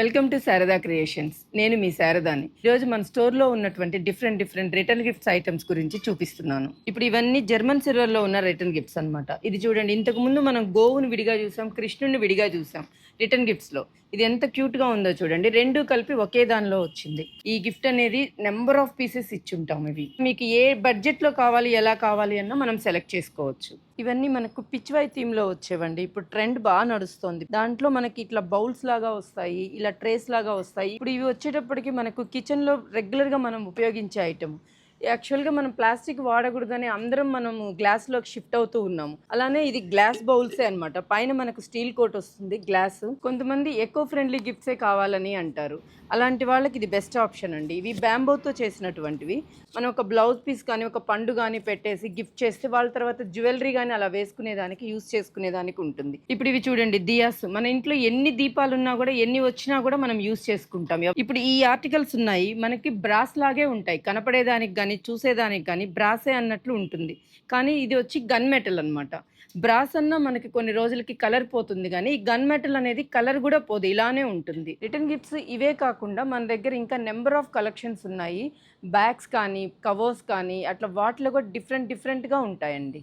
Welcome to Sharada creations. నేను మీ శారదాని. ఈరోజు మన స్టోర్లో ఉన్నటువంటి డిఫరెంట్ రిటర్న్ గిఫ్ట్స్ ఐటమ్స్ గురించి చూపిస్తున్నాను. ఇప్పుడు ఇవన్నీ జర్మన్ సిల్వర్లో ఉన్న రిటర్న్ గిఫ్ట్స్ అన్నమాట. ఇది చూడండి, ఇంతకు ముందు మనం గోవుని విడిగా చూసాం, కృష్ణుని విడిగా చూసాం రిటర్న్ గిఫ్ట్స్లో. ఇది ఎంత క్యూట్గా ఉందో చూడండి, రెండు కలిపి ఒకే దానిలో వచ్చింది. ఈ గిఫ్ట్ అనేది నెంబర్ ఆఫ్ పీసెస్ ఇచ్చుంటాం. ఇవి మీకు ఏ బడ్జెట్లో కావాలి, ఎలా కావాలి అన్నా మనం సెలెక్ట్ చేసుకోవచ్చు. ఇవన్నీ మనకు పిచ్వై థీమ్లో వచ్చేవండి. ఇప్పుడు ట్రెండ్ బాగా నడుస్తుంది. దాంట్లో మనకి ఇట్లా బౌల్స్ లాగా వస్తాయి, ఇలా ట్రేస్ లాగా వస్తాయి. ఇప్పుడు ఇవి వచ్చేటప్పటికి మనకు కిచెన్లో రెగ్యులర్గా మనం ఉపయోగించే ఐటమ్. యాక్చువల్గా మనం ప్లాస్టిక్ వాడకూడదని అందరం మనము గ్లాస్లోకి షిఫ్ట్ అవుతూ ఉన్నాము. అలానే ఇది గ్లాస్ బౌల్సే అనమాట. పైన మనకు స్టీల్ కోట్ వస్తుంది, గ్లాస్. కొంతమంది ఎకో ఫ్రెండ్లీ గిఫ్ట్సే కావాలని అంటారు. అలాంటి వాళ్ళకి ఇది బెస్ట్ ఆప్షన్ అండి. ఇవి బ్యాంబోతో చేసినటువంటివి. మనం ఒక బ్లౌజ్ పీస్ కానీ ఒక పండు కానీ పెట్టేసి గిఫ్ట్ చేస్తే వాళ్ళ తర్వాత జ్యువెలరీ కానీ అలా వేసుకునేదానికి యూస్ చేసుకునేదానికి ఉంటుంది. ఇప్పుడు ఇవి చూడండి, దియాస్. మన ఇంట్లో ఎన్ని దీపాలు ఉన్నా కూడా, ఎన్ని వచ్చినా కూడా మనం యూస్ చేసుకుంటాం. ఇప్పుడు ఈ ఆర్టికల్స్ ఉన్నాయి, మనకి బ్రాస్ లాగే ఉంటాయి, కనపడేదానికి కానీ చూసేదానికి కానీ బ్రాసే అన్నట్లు ఉంటుంది. కానీ ఇది వచ్చి గన్ మెటల్ అనమాట. బ్రాస్ అన్న మనకి కొన్ని రోజులకి కలర్ పోతుంది, కానీ ఈ గన్ మెటల్ అనేది కలర్ కూడా పోదు, ఇలానే ఉంటుంది. రిటర్న్ గిఫ్ట్స్ ఇవే కాకుండా మన దగ్గర ఇంకా నెంబర్ ఆఫ్ కలెక్షన్స్ ఉన్నాయి. బ్యాగ్స్ కానీ, కవర్స్ కానీ, అట్లా వాటిలో కూడా డిఫరెంట్గా ఉంటాయండి.